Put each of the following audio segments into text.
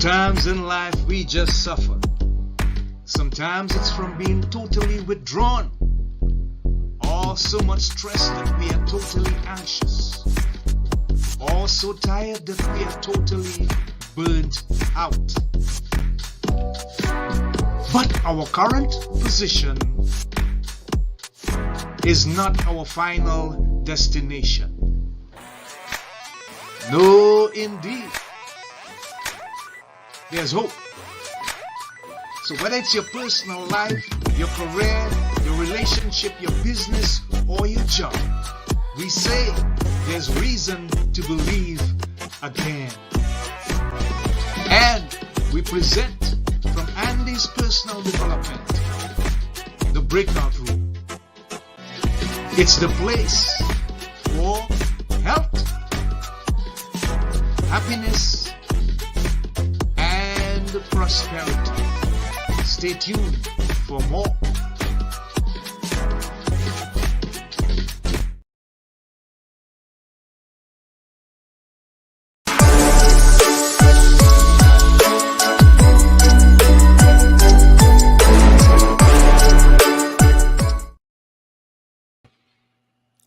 Sometimes in life we just suffer. Sometimes it's from being totally withdrawn, or so much stress that we are totally anxious, or so tired that we are totally burnt out. But our current position is not our final destination. No, indeed. There's hope. So whether it's your personal life, your career, your relationship, your business, or your job, we say there's reason to believe again. And we present from Andy's personal development, the breakout room. It's the place for health, happiness, and prosperity. Stay tuned for more.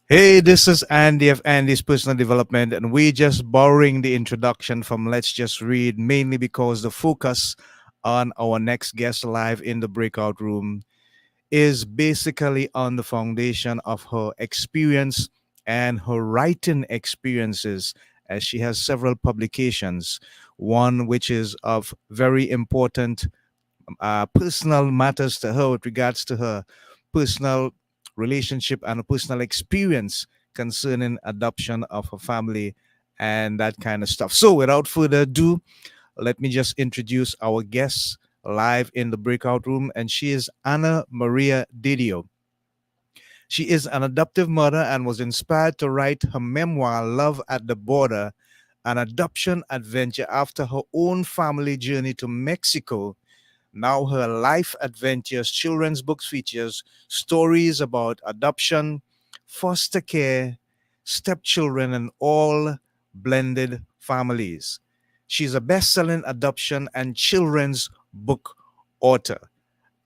Hey, this is Andy of Andy's Personal Development, and we're just borrowing the introduction from Let's Just Read, mainly because the focus on our next guest live in the breakout room is basically on the foundation of her experience and her writing experiences, as she has several publications, one which is of very important personal matters to her with regards to her personal relationship and a personal experience concerning adoption of her family and that kind of stuff. So, without further ado, let me just introduce our guest live in the breakout room, and she is Anna Maria DiDio. She is an adoptive mother and was inspired to write her memoir, Love at the Border, an adoption adventure after her own family journey to Mexico. Now her Life Adventures children's books features stories about adoption, foster care, stepchildren, and all blended families. She's a best-selling adoption and children's book author.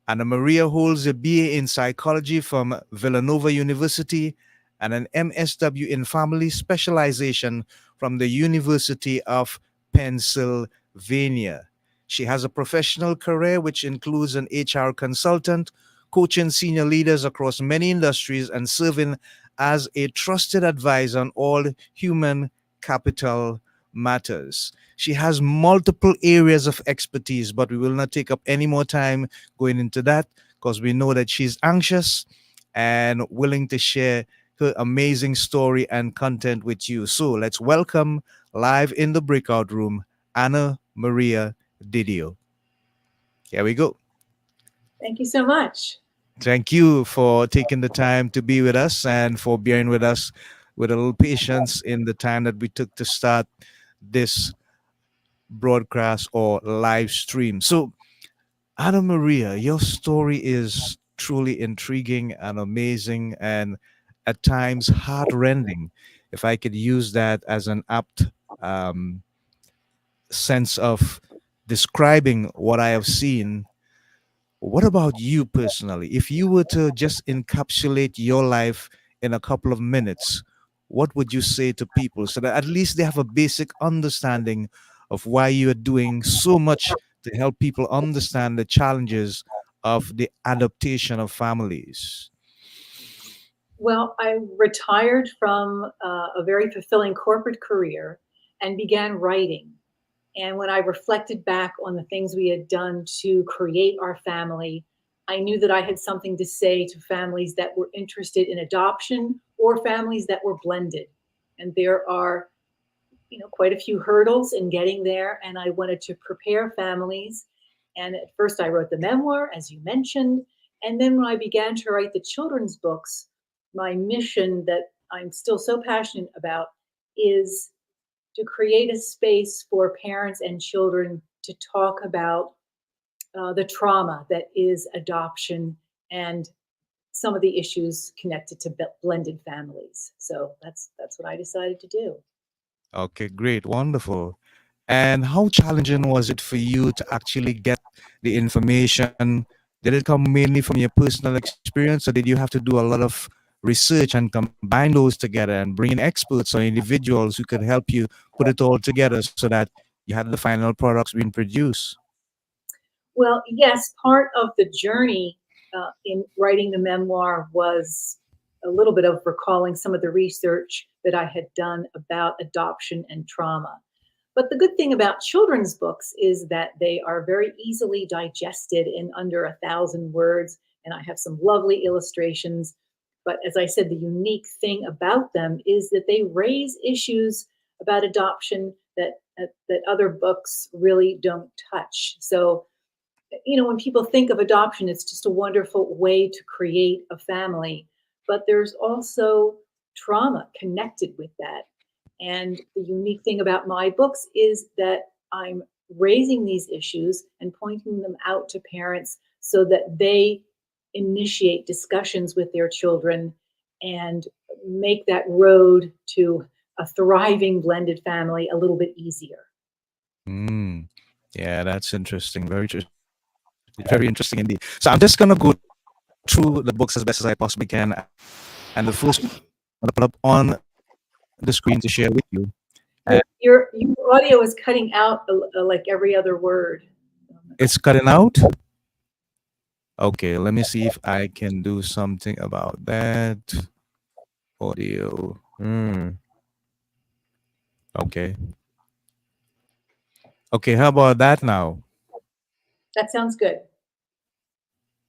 Anna Maria holds a BA in psychology from Villanova University and an MSW in family specialization from the University of Pennsylvania. She has a professional career which includes an HR consultant, coaching senior leaders across many industries, and serving as a trusted advisor on all human capital matters. She has multiple areas of expertise, but we will not take up any more time going into that because we know that she's anxious and willing to share her amazing story and content with you. So let's welcome live in the breakout room, Anna Maria DiDio. Here we go. Thank you so much. Thank you for taking the time to be with us and for bearing with us with a little patience in the time that we took to start this broadcast or live stream. So, Anna Maria, your story is truly intriguing and amazing and at times heart-rending, if I could use that as an apt um, sense of describing what I have seen. What about you personally? If you were to just encapsulate your life in a couple of minutes, what would you say to people so that at least they have a basic understanding of why you are doing so much to help people understand the challenges of the adaptation of families? Well, I retired from a very fulfilling corporate career and began writing. And when I reflected back on the things we had done to create our family, I knew that I had something to say to families that were interested in adoption or families that were blended. And there are, quite a few hurdles in getting there. And I wanted to prepare families. And at first I wrote the memoir, as you mentioned. And then when I began to write the children's books, my mission that I'm still so passionate about is to create a space for parents and children to talk about the trauma that is adoption and some of the issues connected to blended families. So that's what I decided to do. Okay, great, wonderful. And how challenging was it for you to actually get the information? Did it come mainly from your personal experience, or did you have to do a lot of research and combine those together and bring in experts or individuals who could help you put it all together so that you had the final products being produced? Well, yes, part of the journey in writing the memoir was a little bit of recalling some of the research that I had done about adoption and trauma. But the good thing about children's books is that they are very easily digested in under 1,000 words, and I have some lovely illustrations. But as I said, the unique thing about them is that they raise issues about adoption that other books really don't touch. So when people think of adoption, it's just a wonderful way to create a family. But there's also trauma connected with that. And the unique thing about my books is that I'm raising these issues and pointing them out to parents so that they initiate discussions with their children and make that road to a thriving blended family a little bit easier. Mm. Yeah, that's interesting. Very interesting indeed. So I'm just gonna go through the books as best as I possibly can, and the first one I'm gonna put up on the screen to share with you. And Your audio is cutting out like every other word. it's cutting out. Okay, let me see if I can do something about that. Audio. Okay. Okay, how about that now? That sounds good.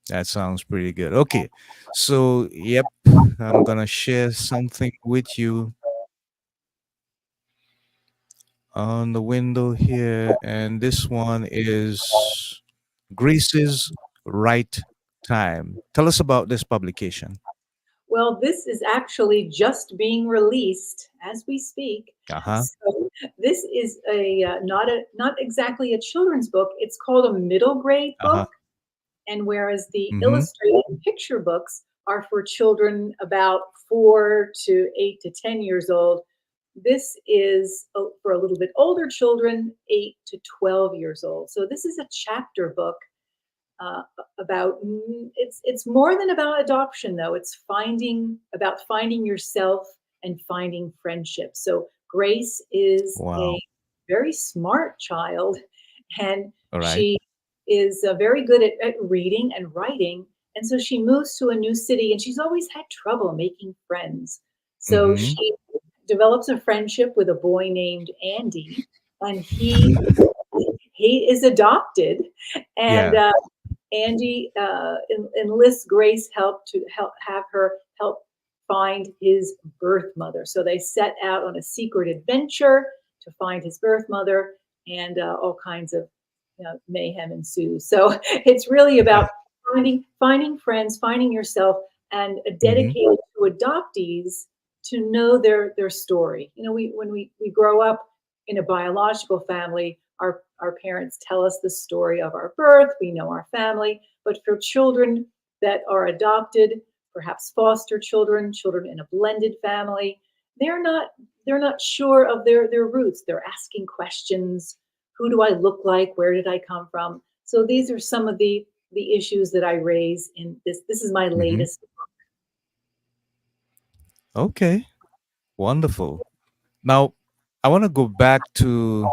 That sounds pretty good. Okay. So, yep, I'm gonna share something with you on the window here, and this one is Grace's Right Time. Tell us about this publication. Well, this is actually just being released as we speak. Uh-huh. So this is not exactly a children's book. It's called a middle grade book. Uh-huh. And whereas the Mm-hmm. illustrated picture books are for children about 4 to 8 to 10 years old, this is for a little bit older children, 8 to 12 years old. So this is a chapter book about it's more than about adoption though. It's finding about finding yourself and finding friendship. So Grace is a Wow. very smart child, and All right. she is very good at reading and writing. And so she moves to a new city, and she's always had trouble making friends. So Mm-hmm. she develops a friendship with a boy named Andy, and he is adopted, and Yeah. Andy enlists Grace help to help have her help find his birth mother. So they set out on a secret adventure to find his birth mother, and all kinds of mayhem ensues. So it's really about finding friends, finding yourself, and Mm-hmm. dedicated to adoptees to know their story. When we grow up in a biological family, our parents tell us the story of our birth, we know our family. But for children that are adopted, perhaps foster children, children in a blended family, they're not they're not sure of their roots. They're asking questions. Who do I look like? Where did I come from? So these are some of the issues that I raise in this. This is my Mm-hmm. latest. Okay. Wonderful. Now, I want to go back to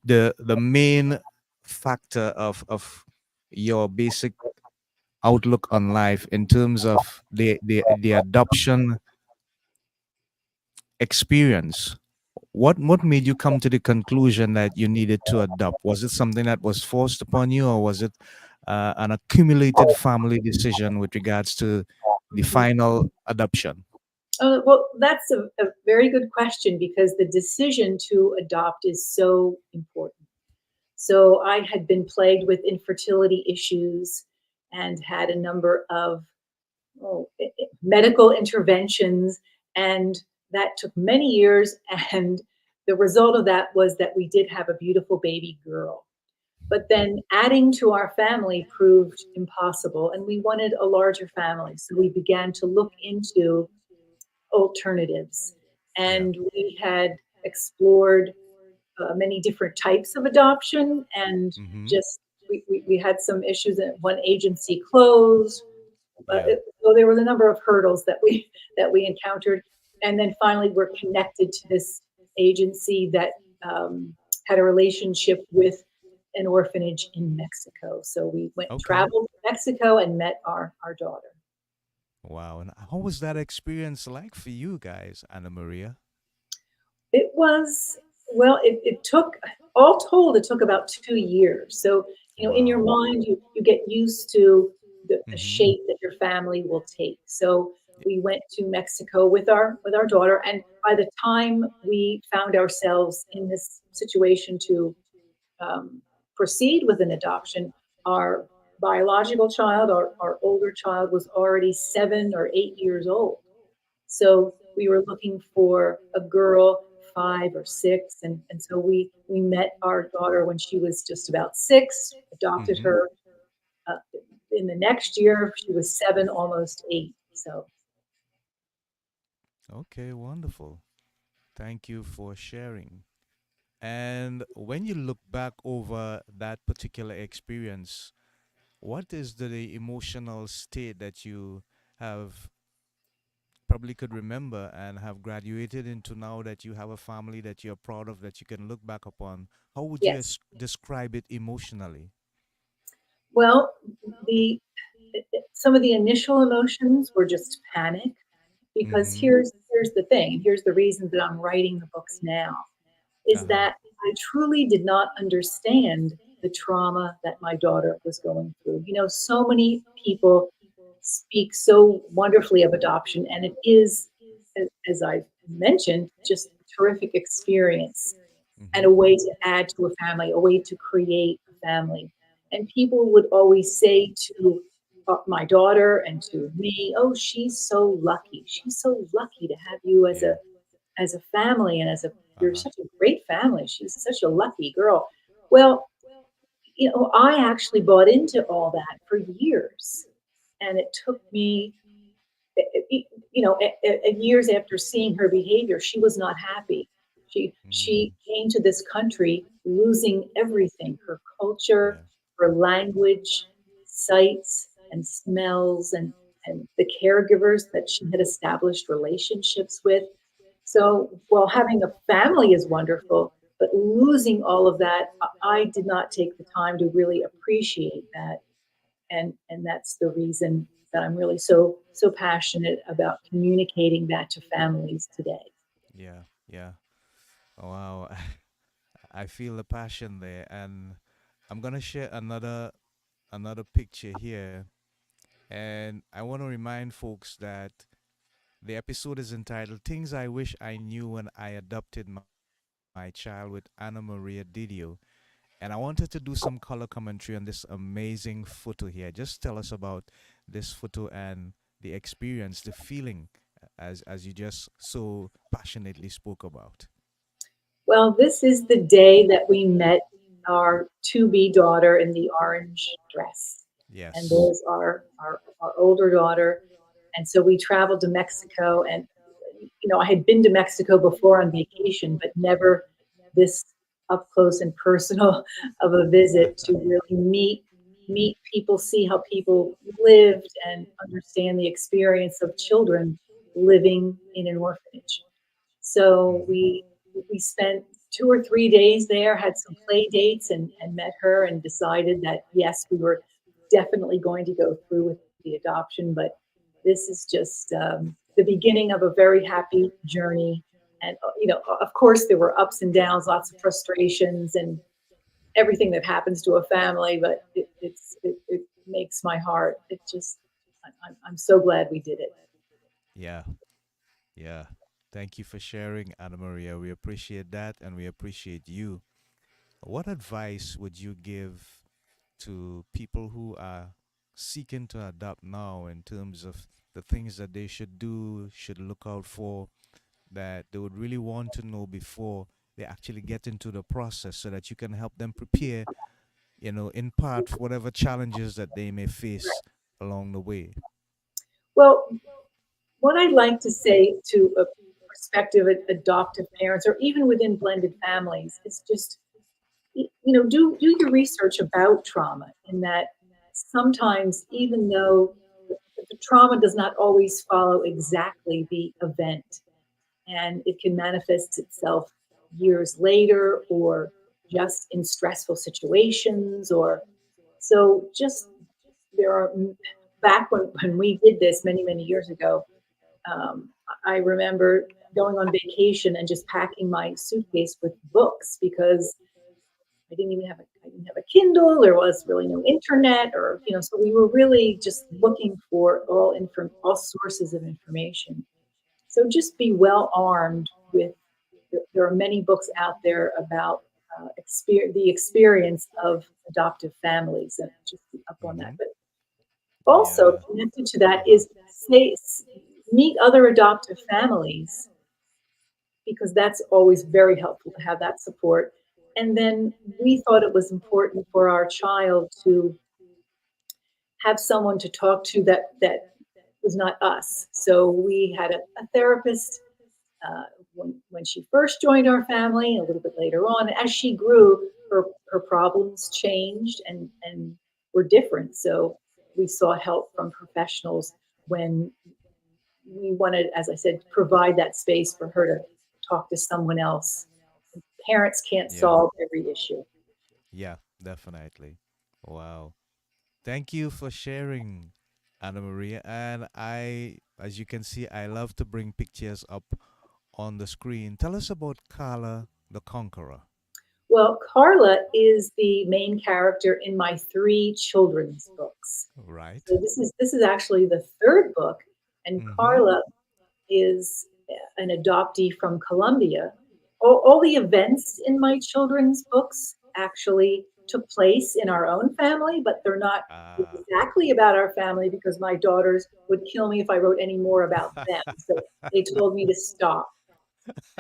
the main factor of your basic outlook on life in terms of the adoption experience. What made you come to the conclusion that you needed to adopt? Was it something that was forced upon you, or was it an accumulated family decision with regards to the Mhm. final adoption? Well, that's a very good question because the decision to adopt is so important. So I had been plagued with infertility issues and had a number of medical interventions, and that took many years. And the result of that was that we did have a beautiful baby girl. But then adding to our family proved impossible, and we wanted a larger family. So we began to look into alternatives. Yeah. And we had explored many different types of adoption, and Mm-hmm. just we had some issues that one agency closed. Yeah. So there was a number of hurdles that we encountered, and then finally we're connected to this agency that um, had a relationship with an orphanage in Mexico. So we went Okay. traveled to Mexico and met our daughter. Wow. And how was that experience like for you guys, Anna Maria? It was, well, it took, all told, it took about 2 years. So, in your Wow. mind, you get used to the Mm-hmm. shape that your family will take. So we went to Mexico with our daughter, and by the time we found ourselves in this situation to um, proceed with an adoption, our biological child, our older child, was already 7 or 8 years old. So we were looking for a girl 5 or 6, and so we met our daughter when she was just about 6, adopted Mm-hmm. her uh, in the next year. She was 7, almost 8. So Okay, wonderful. Thank you for sharing. And when you look back over that particular experience, what is the emotional state that you have probably could remember and have graduated into now that you have a family that you're proud of that you can look back upon? How would you yes, describe it emotionally? well, the some of the initial emotions were just panic, because Mm-hmm. here's the thing, and here's the reason that I'm writing the books now, is Uh-huh. that I truly did not understand the trauma that my daughter was going through. So many people speak so wonderfully of adoption, and it is, as I've mentioned, just a terrific experience and Mm-hmm. a way to add to a family, a way to create a family. And people would always say to my daughter and to me, "Oh, she's so lucky. She's so lucky to have you Yeah. as a family, and as a you're Uh-huh. such a great family. She's such a lucky girl." Well, I actually bought into all that for years, and it took me, years after seeing her behavior, she was not happy. She Mm. came to this country losing everything: her culture, Yeah. her language, sights and smells, and the caregivers that she had established relationships with. So while having a family is wonderful, but losing all of that, I did not take the time to really appreciate that, and that's the reason that I'm really so passionate about communicating that to families today. Yeah. Yeah. Oh, wow. I feel the passion there, and I'm gonna share another picture here, and I want to remind folks that the episode is entitled "Things I Wish I Knew When I Adopted My Child" with Anna Maria DiDio, and I wanted to do some color commentary on this amazing photo here. Just tell us about this photo and the experience, the feeling, as you just so passionately spoke about. Well, this is the day that we met our to be daughter in the orange dress. And Yes. there's our older daughter. And so we traveled to Mexico. And, I had been to Mexico before on vacation, but never this up close and personal of a visit to really meet people, see how people lived, and understand the experience of children living in an orphanage. So Mhm. we spent 2 or 3 days there, had some play dates, and met her, and decided that yes, we were definitely going to go through with the adoption. But this is just the beginning of a very happy journey. And of course, there were ups and downs, lots of frustrations, and everything that happens to a family. But it makes my heart. It just I'm so glad we did it. Yeah. Yeah. Thank you for sharing, Anna Maria. We appreciate that and we appreciate you. What advice would you give to people who are seeking to adopt now in terms of the things that they should do, should look out for, that they would really want to know before they actually get into the process so that you can help them prepare, in part, for whatever challenges that they may face along the way? Well, what I'd like to say to prospective adoptive parents, or even within blended families, is just, do your research about trauma, in that sometimes, even though the trauma does not always follow exactly the event, and it can manifest itself years later, or just in stressful situations, or so just there are back when we did this many years ago. I remember going on vacation and just packing my suitcase with books, because I didn't have a Kindle. There was really no internet, or so we were really just looking for all sources of information. So just be well armed with. There are many books out there about the experience of adoptive families, and just be up on that. Mm-hmm. But also Yeah. connected to that Uh-huh. is, meet other adoptive families, because that's always very helpful to have that support. And then we thought it was important for our child to have someone to talk to that was not us. So we had a therapist uh, when she first joined our family, a little bit later on. As she grew, her problems changed and were different. So we sought help from professionals when we wanted, as I said, provide that space for her to talk to someone else. Parents can't Yeah. solve every issue. Yeah, definitely. Wow. Thank you for sharing, Anna Maria. And as you can see, I love to bring pictures up on the screen. Tell us about Carla the Conqueror. Well, Carla is the main character in my three children's books. Right? So this is actually the third book, and Mm-hmm. Carla is an adoptee from Colombia. All the events in my children's books actually took place in our own family, but they're not Ah. exactly about our family, because my daughters would kill me if I wrote any more about them. So they told me to stop.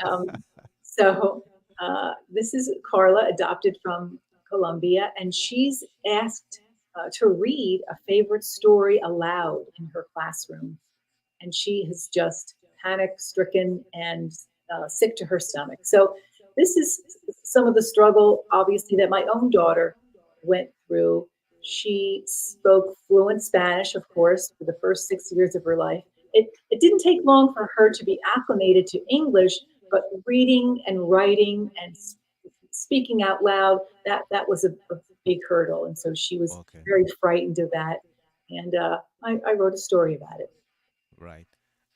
Um, so this is Carla, adopted from Colombia, and she's asked to read a favorite story aloud in her classroom, and she is just panic stricken and sick to her stomach. So this is some of the struggle, obviously, that my own daughter went through. She spoke fluent Spanish, of course, for the first 6 years of her life. It didn't take long for her to be acclimated to English, but reading and writing and speaking out loud, that was a big hurdle. And so she was Okay. very frightened of that. And I wrote a story about it. Right.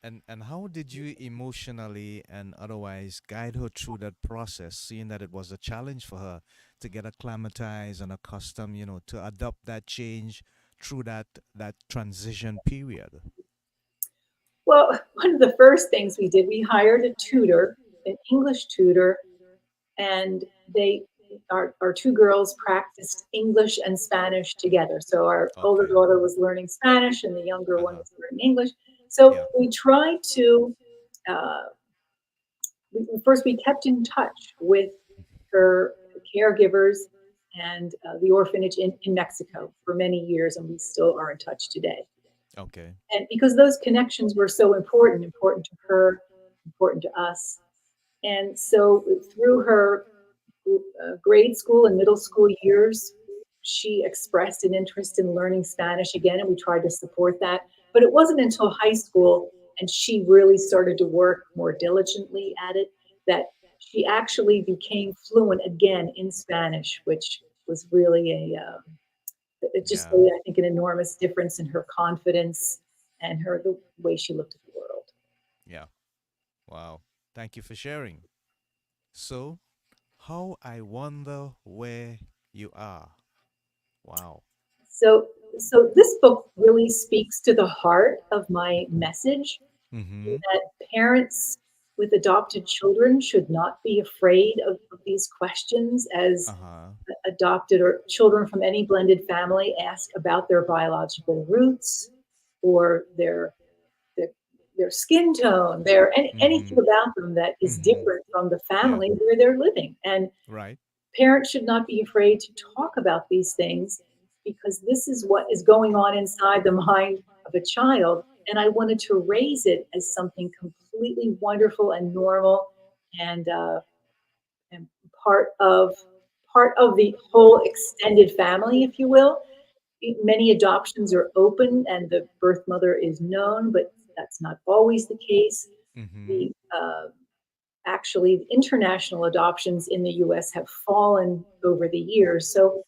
And how did you emotionally and otherwise guide her through that process, seeing that it was a challenge for her to get acclimatized and accustomed, to adopt that change through that transition period? Well, one of the first things we did, we hired a tutor, an English tutor, and our two girls practiced English and Spanish together. So our older Okay. daughter was learning Spanish, and the younger one Uh-huh. was learning English. So Yeah. we tried to, uh, first, we kept in touch with her caregivers and the orphanage in Mexico for many years, and we still are in touch today. Okay. And because those connections were so important to her, important to us. And so through her grade school and middle school years, she expressed an interest in learning Spanish again, and we tried to support that. But it wasn't until high school, and she really started to work more diligently at it, that she actually became fluent again in Spanish, which was really it just Yeah. made, I think, an enormous difference in her confidence and the way she looked at the world. Yeah. Wow. Thank you for sharing. So, how I wonder where you are. Wow. So this book really speaks to the heart of my message, Mm-hmm. that parents with adopted children should not be afraid of these questions, as Uh-huh. adopted or children from any blended family ask about their biological roots, or their, their skin tone, Mm-hmm. anything about them that is Mm-hmm. different from the Yeah. family where they're living. And Right. parents should not be afraid to talk about these things, because this is what is going on inside the mind of a child. And I wanted to raise it as something completely wonderful and normal, and and part of part of the whole extended family, if you will. Many adoptions are open and the birth mother is known, but that's not always the case. Mm-hmm. The actually international adoptions in the US have fallen over the years. So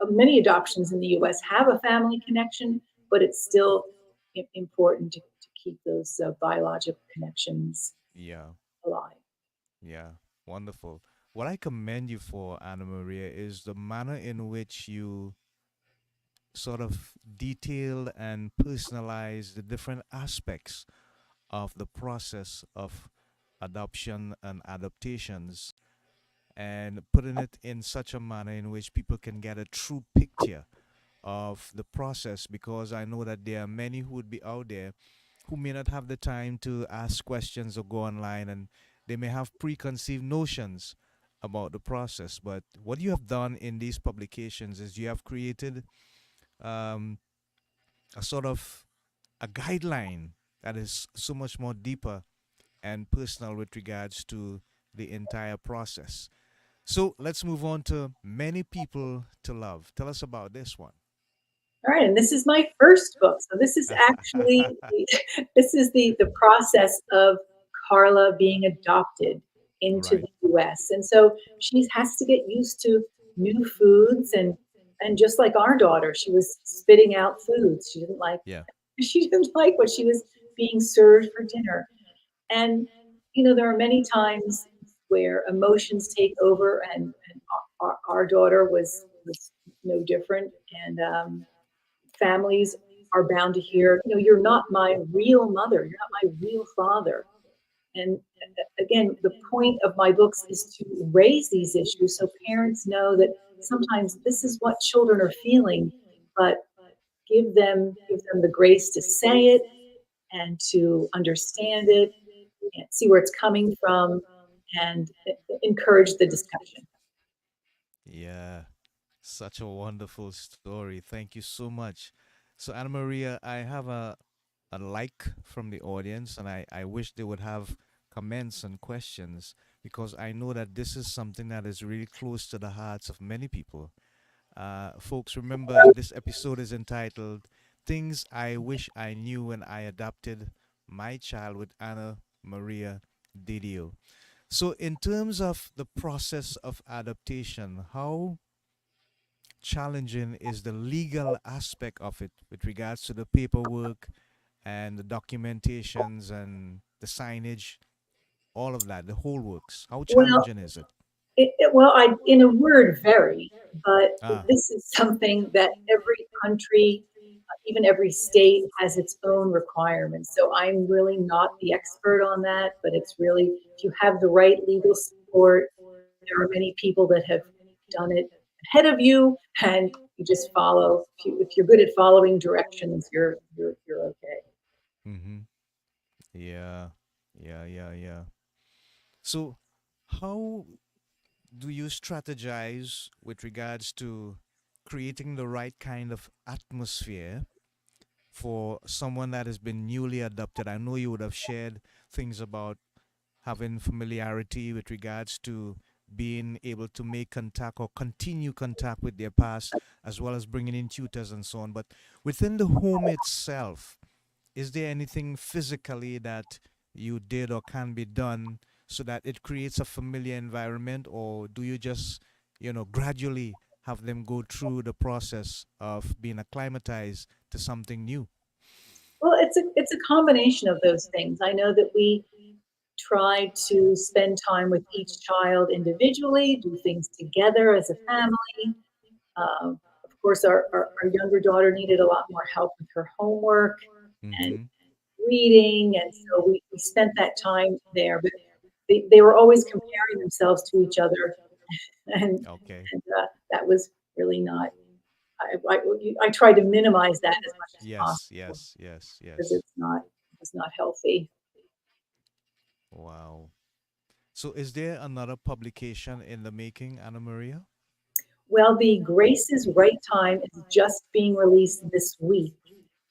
many adoptions in the US have a family connection, but it's still important to keep those biological connections Yeah. alive. Yeah. Wonderful. What I commend you for, Anna Maria, is the manner in which you sort of detailed and personalized the different aspects of the process of adoption and adaptations, and putting it in such a manner in which people can get a true picture of the process, because I know that there are many who would be out there who may not have the time to ask questions or go online, and they may have preconceived notions about the process. But what you have done in these publications is you have created um, a sort of a guideline that is so much more deeper and personal with regards to the entire process. So let's move on to Many People to Love. Tell us about this one. All right, and this is my first book. So this is actually this is the process of Carla being adopted into Right. the US. And so she has to get used to new foods, and just like our daughter, she was spitting out foods. She didn't like Yeah. she didn't like what she was being served for dinner. And there are many times where emotions take over, and our daughter was no different. And families are bound to hear, you're not my real mother, you're not my real father. And again, the point of my books is to raise these issues so parents know that sometimes this is what children are feeling, but give them the grace to say it and to understand it and see where it's coming from, and encourage the discussion. Yeah. Such a wonderful story. Thank you so much. So, Anna Maria, I have a like from the audience, and I wish they would have comments and questions, because I know that this is something that is really close to the hearts of many people. Folks, remember this episode is entitled Things I Wish I Knew When I Adopted My Child with Anna Maria DiDio. So, in terms of the process of adaptation, how challenging is the legal aspect of it with regards to the paperwork and the documentations and the signage, all of that, the whole works? How Well, challenging is it? in a word, very, but Ah, this is something that every country, even every state, has its own requirements. So I'm really not the expert on that, but it's really, if you have the right legal support, there are many people that have done it ahead of you, and you just follow. If you're good at following directions, you're okay. mm-hmm. Yeah, yeah. So, how do you strategize with regards to creating the right kind of atmosphere for someone that has been newly adopted? I know you would have shared things about having familiarity with regards to being able to make contact or continue contact with their past, as well as bringing in tutors and so on. But within the home itself, is there anything physically that you did or can be done so that it creates a familiar environment, or do you just, gradually have them go through the process of being acclimatized to something new? Well, it's a combination of those things. I know that we try to spend time with each child individually, do things together as a family. Of course, our younger daughter needed a lot more help with her homework and Mm-hmm. reading, and so we spent that time there. But they were always comparing themselves to each other, and, Okay. that was really not. I tried to minimize that as much as Yes, possible yes, yes, because yes. it's not healthy. Wow. So, is there another publication in the making, Anna Maria? Well, the Grace's Right Time is just being released this week.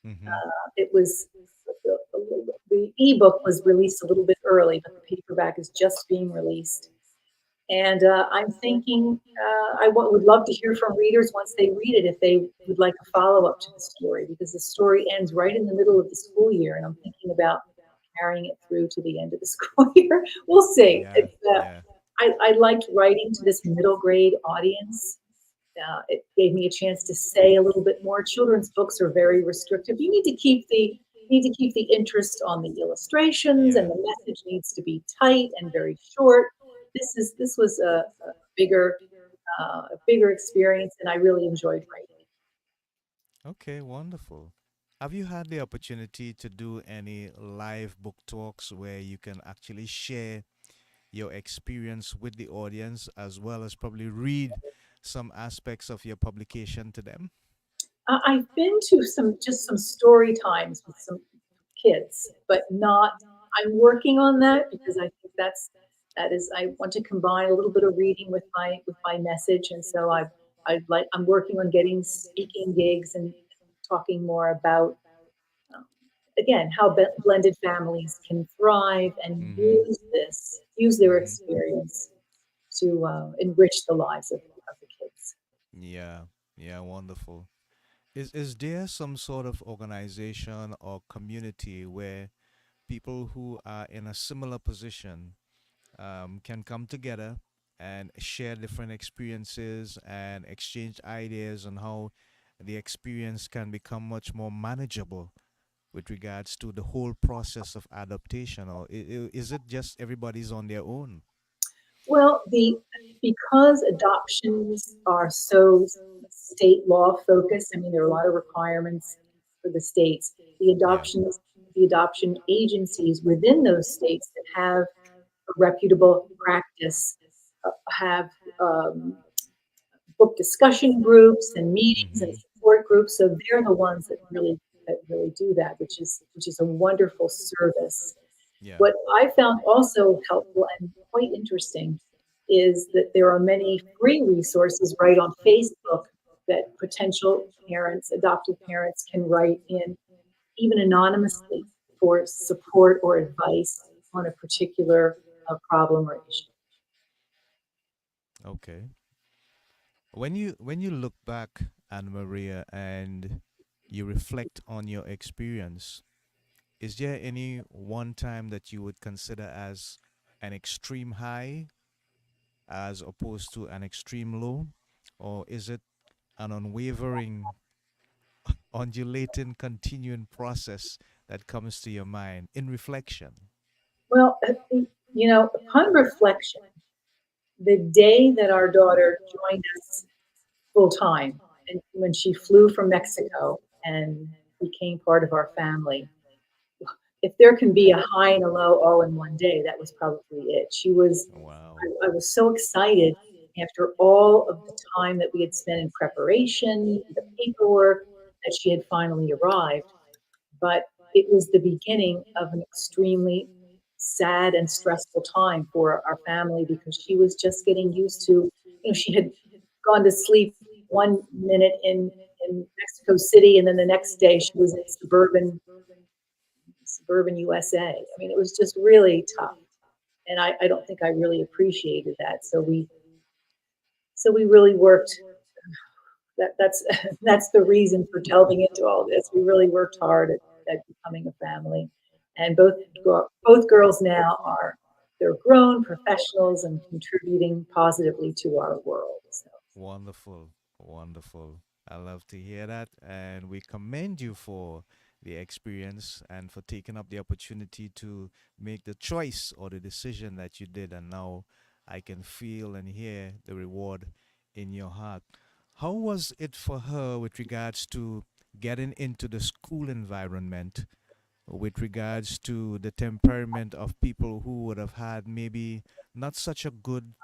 Mm-hmm. It was the the ebook was released a little bit early, but the paperback is just being released. And I'm thinking would love to hear from readers once they read it if they would like a follow up to the story, because the story ends right in the middle of the school year, and I'm thinking about carrying it through to the end of the school year. We'll see. Yeah, yeah, I liked writing to this middle grade audience. It gave me a chance to say a little bit more. Children's books are very restrictive. You need to keep the interest on the illustrations, and yeah. the message needs to be tight and very short. This was bigger a bigger experience, and I really enjoyed writing. Okay, wonderful. Have you had the opportunity to do any live book talks where you can actually share your experience with the audience as well as probably read some aspects of your publication to them? I've been to some story times with some kids, but not. I'm working on that because I think that is I want to combine a little bit of reading with my message, and so I'm working on getting speaking gigs and talking more about um, again how blended families can thrive and Mm-hmm. use their Mm-hmm. experience to enrich the lives of the kids. Yeah, yeah, wonderful. Is there some sort of organization or community where people who are in a similar position can come together and share different experiences and exchange ideas on how the experience can become much more manageable with regards to the whole process of adaptation, or is it just everybody's on their own? Well, the because adoptions are so state law focused, I mean, there are a lot of requirements for the states. Yeah. The adoption agencies within those states that have a reputable practice have um, book discussion groups and meetings and Mm-hmm. support groups. So they're the ones that really do that, which is a wonderful service. Yeah. What I found also helpful and quite interesting is that there are many free resources right on Facebook that potential parents, adoptive parents, can write in, even anonymously, for support or advice on a particular problem or issue. Okay. When you look back, Anna Maria, and you reflect on your experience, is there any one time that you would consider as an extreme high as opposed to an extreme low? Or is it an unwavering, undulating, continuing process that comes to your mind in reflection? Well, upon reflection, the day that our daughter joined us full time, and when she flew from Mexico and became part of our family, if there can be a high and a low all in one day, that was probably it. Wow. I was so excited after all of the time that we had spent in preparation, the paperwork, that she had finally arrived. But it was the beginning of an extremely sad and stressful time for our family, because she was just getting used to, she had gone to sleep one minute in Mexico City, and then the next day she was in suburban USA. I mean, it was just really tough. And I don't think I really appreciated that. So we really worked. That's that's the reason for delving into all this. We really worked hard at becoming a family, and both girls now are, they're grown professionals and contributing positively to our world. So Wonderful, wonderful. I love to hear that. And we commend you for the experience and for taking up the opportunity to make the choice or the decision that you did. And now I can feel and hear the reward in your heart. How was it for her with regards to getting into the school environment, with regards to the temperament of people who would have had maybe not such a good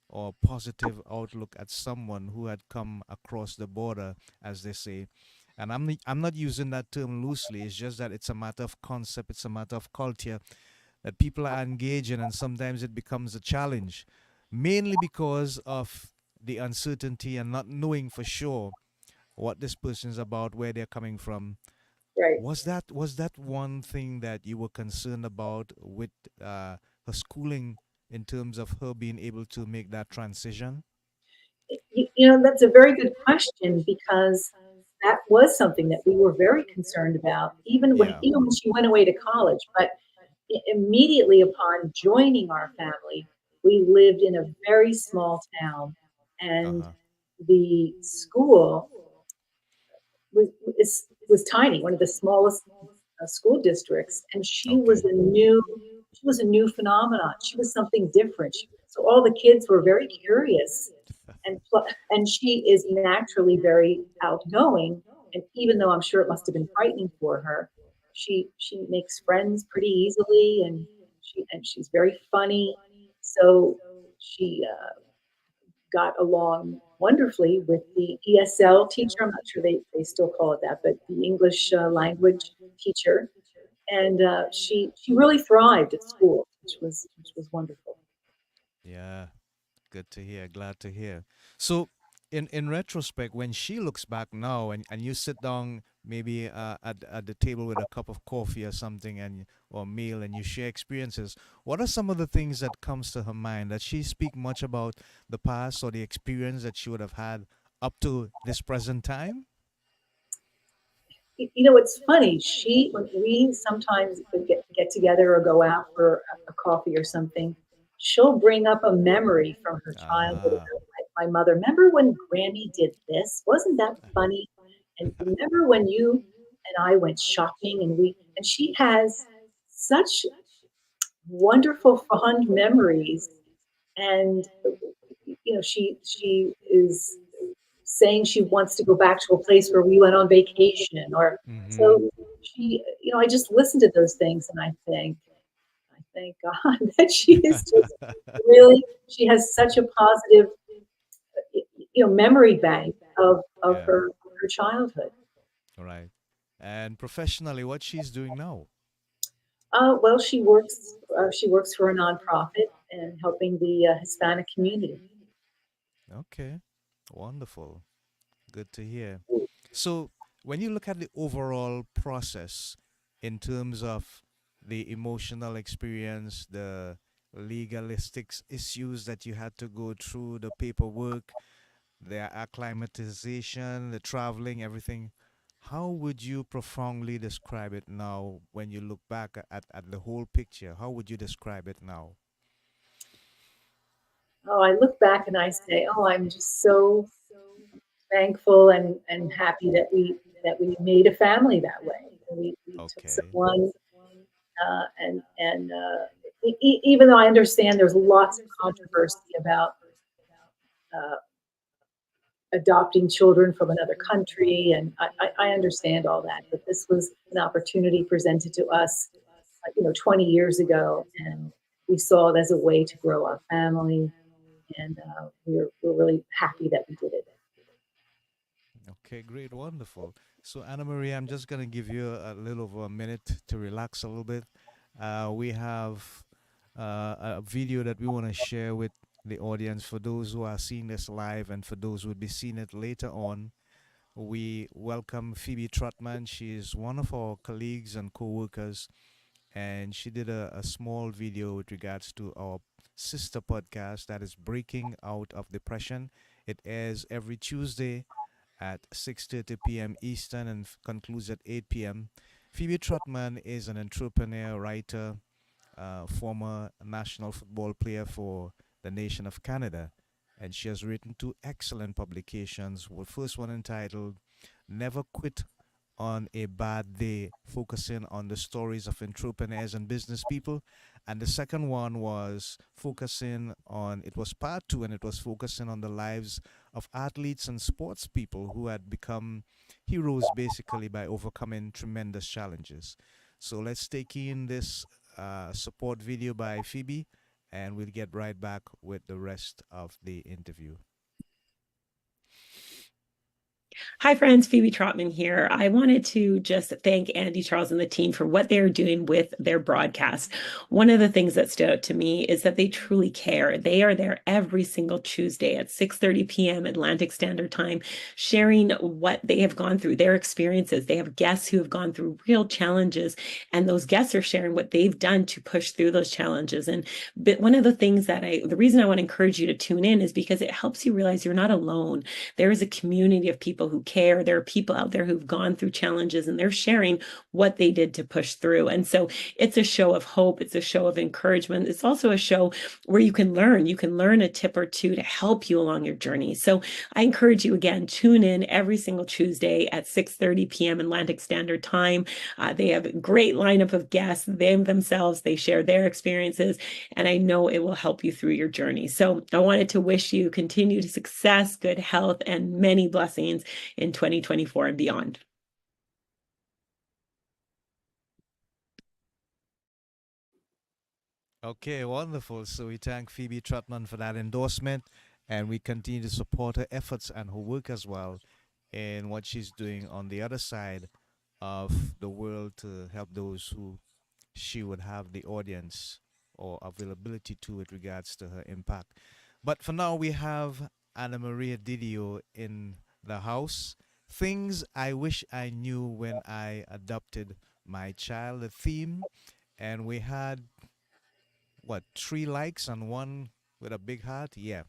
or positive outlook at someone who had come across the border, as they say? And I'm not using that term loosely. It's just that it's a matter of concept. It's a matter of culture that people are engaged in, and sometimes it becomes a challenge, mainly because of the uncertainty and not knowing for sure what this person is about, where they're coming from, Right. Was that one thing that you were concerned about with her schooling in terms of her being able to make that transition? That's a very good question because that was something that we were very concerned about, Yeah. even when she went away to college. But immediately upon joining our family, we lived in a very small town, and Uh-huh. the school was tiny, one of the smallest school districts, and Okay. she was a new phenomenon. She was something different. So all the kids were very curious, and she is naturally very outgoing. And even though I'm sure it must have been frightening for her, she makes friends pretty easily, and she's very funny. So she got along wonderfully with the ESL teacher. I'm not sure they still call it that, but the English language teacher. And she really thrived at school, which was wonderful. Yeah. Good to hear. Glad to hear. So, in retrospect, when she looks back now, and you sit down maybe at the table with a cup of coffee or something, and or meal, and you share experiences, what are some of the things that comes to her mind? Does she speak much about the past or the experience that she would have had up to this present time? It's funny. When we sometimes get together or go out for a coffee or something, she'll bring up a memory from her childhood Ah. about my mother. Remember when Granny did this? Wasn't that funny? And remember when you and I went shopping and she has such wonderful, fond memories. And she is saying she wants to go back to a place where we went on vacation, or Mm-hmm. so I just listen to those things and I thank God that she is just really, she has such a positive, memory bank of Yeah. her childhood. All right. And professionally, what she's doing now? Well, she works for a nonprofit and helping the Hispanic community. Okay. Wonderful. Good to hear. So, when you look at the overall process in terms of the emotional experience, the legalistic issues that you had to go through, the paperwork, the acclimatization, the traveling, everything, how would you profoundly describe it now when you look back at the whole picture? How would you describe it now? Oh, I look back and I say, oh, I'm just so thankful and happy that we made a family that way. And we took Okay. someone, and even though I understand there's lots of controversy about uh, adopting children from another country, and I understand all that, but this was an opportunity presented to us, 20 years ago, and we saw it as a way to grow our family, and we're really happy that we did it. Okay, great, wonderful. So, Anna Maria, I'm just going to give you a little over a minute to relax a little bit. We have a video that we want to share with the audience for those who are seeing this live and for those who would be seeing it later on. We welcome Phoebe Trotman. She is one of our colleagues and co workers, and she did a small video with regards to our sister podcast that is Breaking Out of Depression. It airs every Tuesday at 6:30 p.m. Eastern and concludes at 8 p.m. Phoebe Trotman is an entrepreneur, writer, former national football player for the nation of Canada, and she has written two excellent publications. The first one entitled Never Quit on a Bad Day, focusing on the stories of entrepreneurs and business people. And the second one was focusing on, it was part two, and it was focusing on the lives of athletes and sports people who had become heroes basically by overcoming tremendous challenges. So let's take in this support video by Phoebe, and we'll get right back with the rest of the interview. Hi, friends. Phoebe Trotman here. I wanted to just thank Andy, Charles, and the team for what they're doing with their broadcast. One of the things that stood out to me is that they truly care. They are there every single Tuesday at 6:30 p.m. Atlantic Standard Time, sharing what they have gone through, their experiences. They have guests who have gone through real challenges, and those guests are sharing what they've done to push through those challenges. And but one of the things the reason I want to encourage you to tune in is because it helps you realize you're not alone. There is a community of people who care. There are people out there who've gone through challenges and they're sharing what they did to push through. And so it's a show of hope. It's a show of encouragement. It's also a show where you can learn. You can learn a tip or two to help you along your journey. So I encourage you again, tune in every single Tuesday at 6:30 p.m. Atlantic Standard Time. They have a great lineup of guests. They themselves, they share their experiences, and I know it will help you through your journey. So I wanted to wish you continued success, good health, and many blessings in 2024 and beyond. Okay, wonderful. So we thank Phoebe Trotman for that endorsement, and we continue to support her efforts and her work as well in what she's doing on the other side of the world to help those who she would have the audience or availability to with regards to her impact. But for now, we have Anna Maria DiDio in the house. Things I wish I knew when I adopted my child, the theme. And we had, what, 3 likes and one with a big heart? Yeah.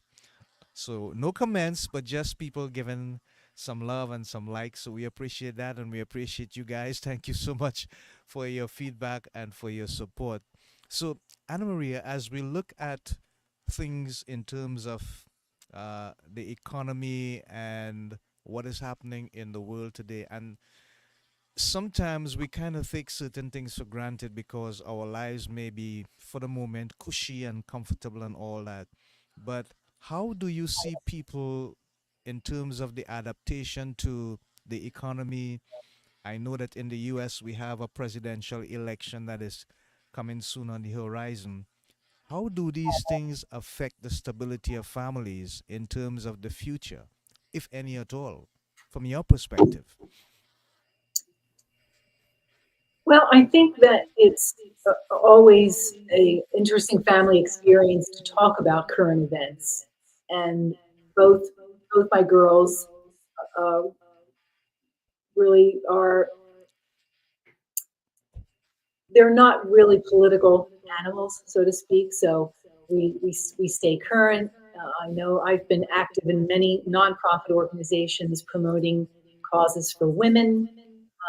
So no comments, but just people giving some love and some likes. So we appreciate that, and we appreciate you guys. Thank you so much for your feedback and for your support. So Anna Maria, as we look at things in terms of the economy and what is happening in the world today, and sometimes we kind of take certain things for granted because our lives may be, for the moment, cushy and comfortable and all that. But how do you see people in terms of the adaptation to the economy? I know that in the US we have a presidential election that is coming soon on the horizon. How do these things affect the stability of families in terms of the future, if any at all, from your perspective? Well, I think that it's always a interesting family experience to talk about current events, and both both my girls uh, really are. They're not really political animals, so to speak. So we stay current. I know I've been active in many nonprofit organizations promoting causes for women.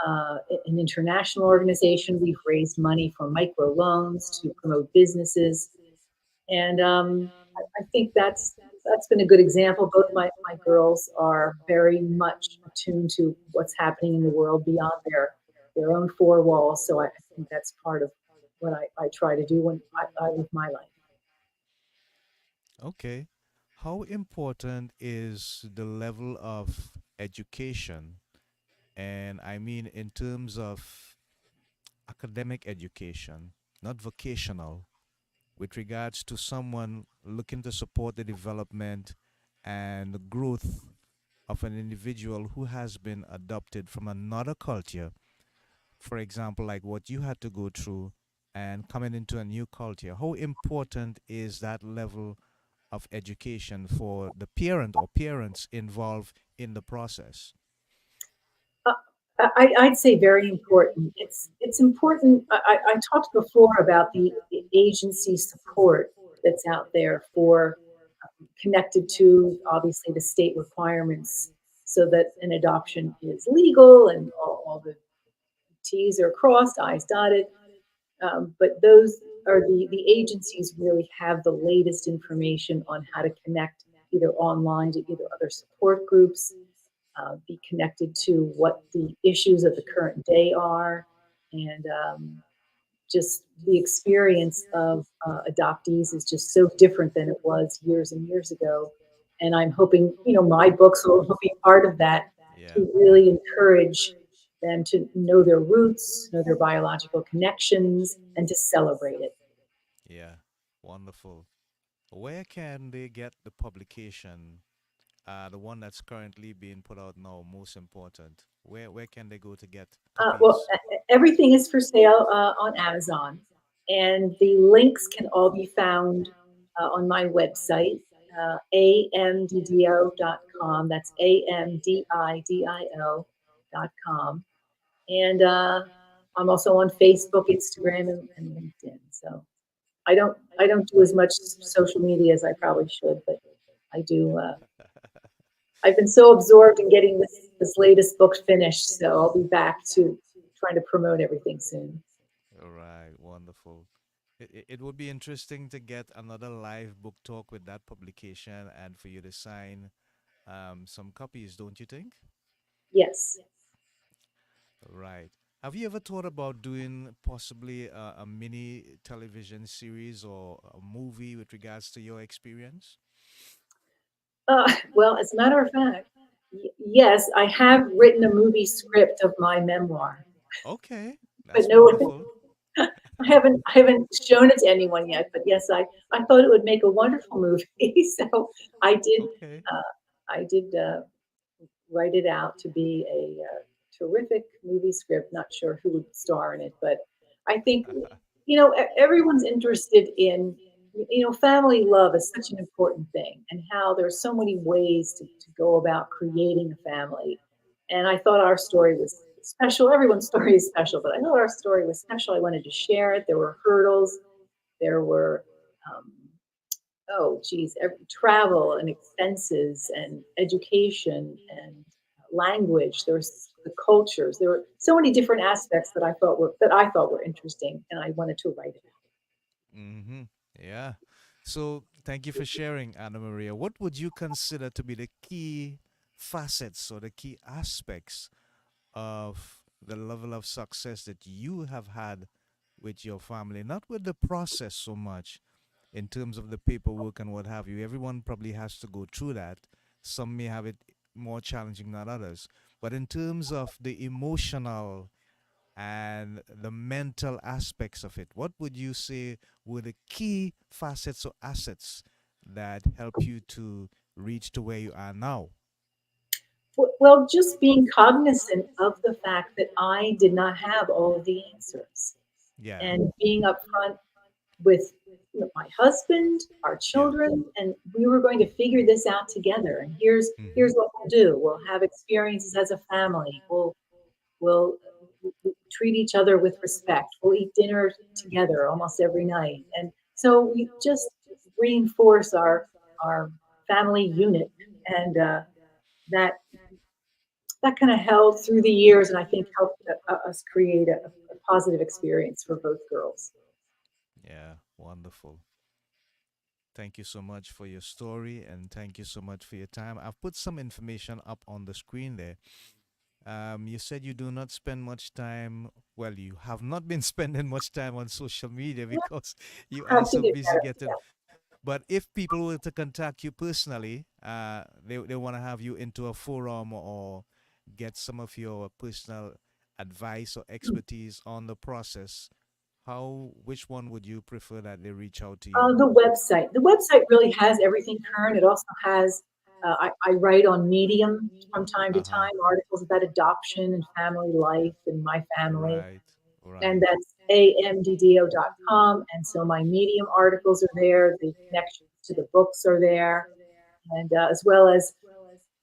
An international organization, we've raised money for microloans to promote businesses, and I think that's been a good example. Both my girls are very much attuned to what's happening in the world beyond their own four walls. So I think that's part of what I try to do when I live my life. Okay. How important is the level of education? And I mean, in terms of academic education, not vocational, with regards to someone looking to support the development and growth of an individual who has been adopted from another culture, for example, like what you had to go through and coming into a new culture. How important is that level of education for the parent or parents involved in the process? Uh, I'd say very important. It's important. I talked before about the agency support that's out there for connected to obviously the state requirements so that an adoption is legal and all the T's are crossed, I's dotted. But those are the agencies really have the latest information on how to connect either online to either other support groups, be connected to what the issues of the current day are, and just the experience of adoptees is just so different than it was years and years ago. And I'm hoping, my books will be part of that Yeah, to really encourage them to know their roots, know their biological connections, and to celebrate it. yeah, wonderful. Where can they get the publication? the one that's currently being put out now, most important? Where can they go to get Well, copies? everything is for sale on Amazon, and the links can all be found on my website, amddio.com. That's amdidio.com. And I'm also on Facebook, Instagram, and LinkedIn. So I don't do as much social media as I probably should, but I do. I've been so absorbed in getting this latest book finished, so I'll be back to trying to promote everything soon. All right, wonderful. It would be interesting to get another live book talk with that publication and for you to sign some copies, don't you think? Yes. Right. Have you ever thought about doing possibly a mini television series or a movie with regards to your experience? Well, as a matter of fact, yes, I have written a movie script of my memoir, Okay, but that's no, wonderful. I haven't shown it to anyone yet. But yes, I thought it would make a wonderful movie, so I did Okay. I did write it out to be a terrific movie script. Not sure who would star in it, but I think everyone's interested in family love is such an important thing, and how there's so many ways to go about creating a family. And I thought our story was special. Everyone's story is special, but I thought our story was special. I wanted to share it. There were hurdles. There were um, oh geez, travel and expenses and education and language. There's the cultures. There were so many different aspects that I thought were interesting, and I wanted to write it Mm-hmm. Yeah. So thank you for sharing, Anna Maria. What would you consider to be the key facets or the key aspects of the level of success that you have had with your family? Not with the process so much in terms of the paperwork and what have you. Everyone probably has to go through that. Some may have it more challenging than others. But in terms of the emotional and the mental aspects of it, what would you say were the key facets or assets that help you to reach to where you are now? out. Well, just being cognizant of the fact that I did not have all of the answers, Yeah. and being upfront with my husband, our Yeah. children, and we were going to figure this out together. And here's Mm-hmm. what we'll do. We'll have experiences as a family. We'll treat each other with respect. We'll eat dinner together almost every night, and so we just reinforce our family unit, and that that kind of held through the years, and I think helped us create a positive experience for both girls. Yeah. Wonderful. Thank you so much for your story and thank you so much for your time. I've put some information up on the screen there. You said you do not spend much time, well, you have not been spending much time on social media because you are Have to so get busy better. getting. But if people were to contact you personally, they want to have you into a forum or get some of your personal advice or expertise on the process, which one would you prefer that they reach out to you? The website. The website really has everything current. It also has, I write on Medium from time to Uh huh. time, articles about adoption and family life and my family. Right. And Right. that's amddio.com. And so my Medium articles are there. The connections to the books are there. And as well as,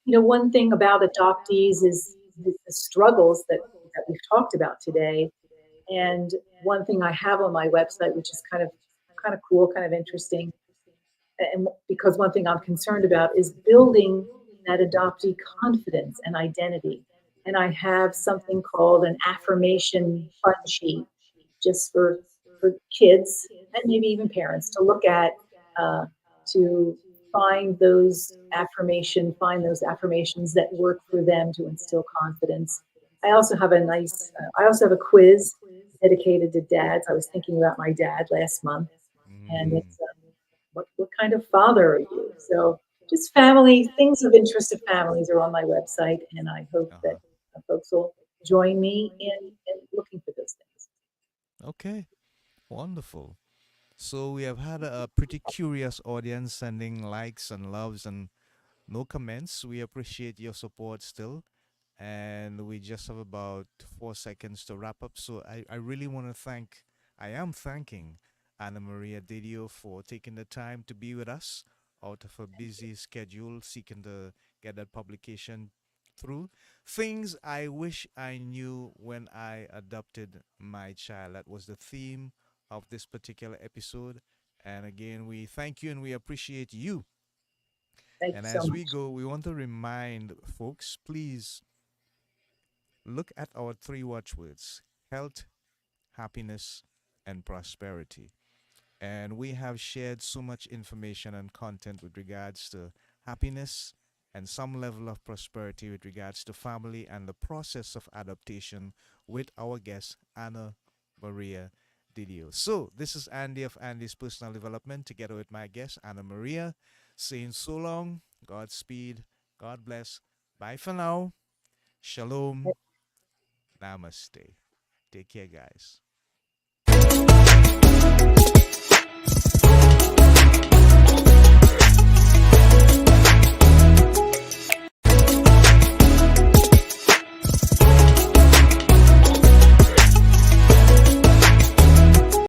one thing about adoptees is the struggles that we've talked about today. And one thing I have on my website, which is kind of cool, kind of interesting, and because one thing I'm concerned about is building that adoptee confidence and identity. And I have something called an affirmation fun sheet, just for kids and maybe even parents to look at, uh, to find those affirmations that work for them to instill confidence. I also have a quiz dedicated to dads. I was thinking about my dad last month, and Mm, it's what kind of father are you? So just family things of interest to families are on my website, and I hope that uh-huh. folks will join me in looking for those things. Okay. Wonderful. So we have had a pretty curious audience sending likes and loves and No comments. We appreciate your support still. And we just have about 4 seconds to wrap up. So I really want to I am thanking Anna Maria DiDio for taking the time to be with us out of a busy schedule, seeking to get that publication through. Things I wish I knew when I adopted my child. That was the theme of this particular episode. And again, we thank you and we appreciate you. Thank you And so as we much. go, we want to remind folks, please look at our three watchwords: health, happiness, and prosperity. And we have shared so much information and content with regards to happiness and some level of prosperity with regards to family and the process of adaptation with our guest, Anna Maria DiDio. So, this is Andy of Andy's Personal Development together with my guest, Anna Maria, saying so long, Godspeed, God bless, bye for now, Shalom, Namaste. Take care, guys.